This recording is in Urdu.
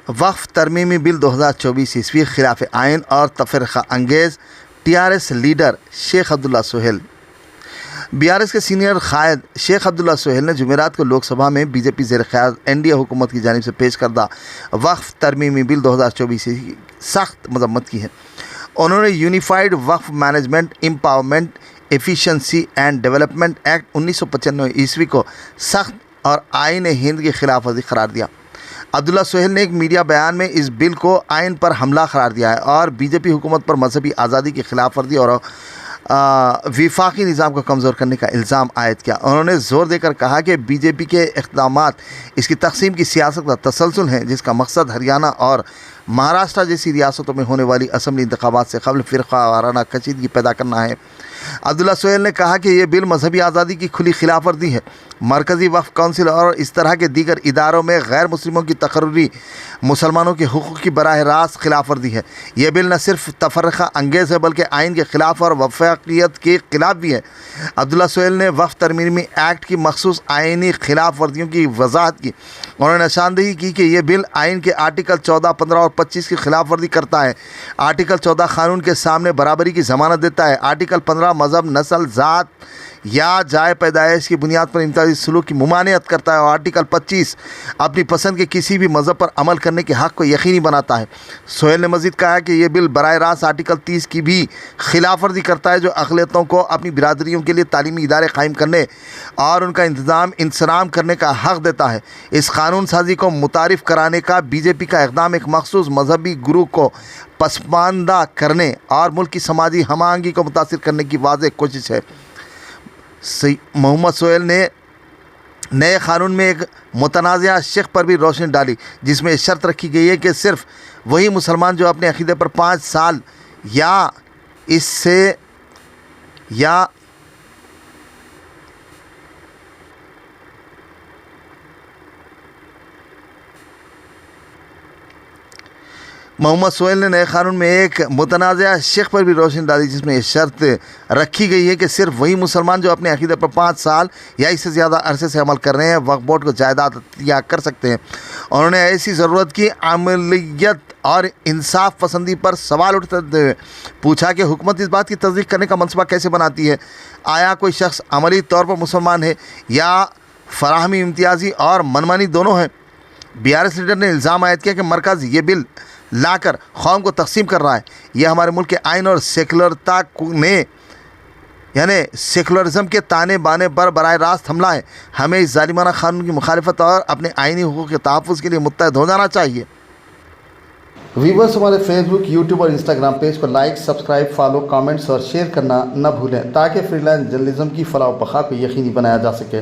وقف ترمیمی بل 2024 عیسوی خلاف آئین اور تفرقہ انگیز، TRS لیڈر شیخ عبداللہ سہیل۔ BRS کے سینئر قائد شیخ عبداللہ سہیل نے جمعرات کو لوک سبھا میں BJP زیر قیادت NDA حکومت کی جانب سے پیش کردہ وقف ترمیمی بل 2024 کی سخت مذمت کی ہے۔ انہوں نے یونیفائیڈ وقف management, empowerment, efficiency and development act 1995 عیسوی کو سخت اور آئین ہند کی خلاف ورزی قرار دیا۔ عبداللہ سہیل نے ایک میڈیا بیان میں اس بل کو آئین پر حملہ قرار دیا ہے اور BJP حکومت پر مذہبی آزادی کی خلاف ورزی اور وفاقی نظام کو کمزور کرنے کا الزام عائد کیا۔ انہوں نے زور دے کر کہا کہ BJP کے اقدامات اس کی تقسیم کی سیاست کا تسلسل ہیں، جس کا مقصد ہریانہ اور مہاراشٹر جیسی ریاستوں میں ہونے والی اسمبلی انتخابات سے قبل فرقہ وارانہ کشیدگی پیدا کرنا ہے۔ عبداللہ سہیل نے کہا کہ یہ بل مذہبی آزادی کی کھلی خلاف ورزی ہے، مرکزی وقف کونسل اور اس طرح کے دیگر اداروں میں غیر مسلموں کی تقرری مسلمانوں کے حقوق کی براہ راست خلاف ورزی ہے۔ یہ بل نہ صرف تفرقہ انگیز ہے بلکہ آئین کے خلاف اور وفاقیت کے خلاف بھی ہے۔ عبداللہ سہیل نے وقف ترمیمی ایکٹ کی مخصوص آئینی خلاف ورزیوں کی وضاحت کی۔ انہوں نے نشاندہی کی کہ یہ بل آئین کے آرٹیکل 14، 15 اور 25 کی خلاف ورزی کرتا ہے۔ آرٹیکل 14 قانون کے سامنے برابری کی ضمانت دیتا ہے۔ آرٹیکل 15 مذہب، نسل، ذات یا جائے پیدائش کی بنیاد پر امتیازی سلوک کی ممانعت کرتا ہے، اور آرٹیکل 25 اپنی پسند کے کسی بھی مذہب پر عمل کرنے کے حق کو یقینی بناتا ہے۔ سہیل نے مزید کہا کہ یہ بل براہ راست آرٹیکل 30 کی بھی خلاف ورزی کرتا ہے، جو اقلیتوں کو اپنی برادریوں کے لیے تعلیمی ادارے قائم کرنے اور ان کا انتظام کرنے کا حق دیتا ہے۔ اس قانون سازی کو متعارف کرانے کا BJP کا اقدام ایک مخصوص مذہبی گروہ کو پسماندہ کرنے اور ملک کی سماجی ہم آہنگی کو متاثر کرنے کی واضح کوشش ہے۔ محمد سہیل نے نئے قانون میں ایک متنازعہ شق پر بھی روشنی ڈالی، جس میں شرط رکھی گئی ہے کہ صرف وہی مسلمان جو اپنے عقیدے پر 5 سال یا اس سے محمد سہیل نے نئے قانون میں ایک متنازعہ شق پر بھی روشنی ڈالی، جس میں یہ شرط رکھی گئی ہے کہ صرف وہی مسلمان جو اپنے عقیدے پر 5 سال یا اس سے زیادہ عرصے سے عمل کر رہے ہیں وقف بورڈ کو جائیداد عطیہ کر سکتے ہیں۔ انہوں نے ایسی ضرورت کی عملیت اور انصاف پسندی پر سوال اٹھاتے ہوئے پوچھا کہ حکومت اس بات کی تصدیق کرنے کا منصوبہ کیسے بناتی ہے؟ آیا کوئی شخص عملی طور پر مسلمان ہے یا فراہمی امتیازی اور منمانی دونوں ہیں؟ BRS لیڈر نے الزام عائد کیا کہ مرکز یہ بل لا کر قوم کو تقسیم کر رہا ہے۔ یہ ہمارے ملک کے آئین اور سیکولرتا نے سیکولرزم کے تانے بانے پر براہ راست حملہ ہے۔ ہمیں اس ظالمانہ قانون کی مخالفت اور اپنے آئینی حقوق کے تحفظ کے لیے متحد ہو جانا چاہیے۔ ویورز، ہمارے Facebook، YouTube اور Instagram پیج کو لائک، سبسکرائب، فالو، کامنٹس اور شیئر کرنا نہ بھولیں تاکہ فری لانس جرنلزم کی فلاح و بقا کو یقینی بنایا جا سکے۔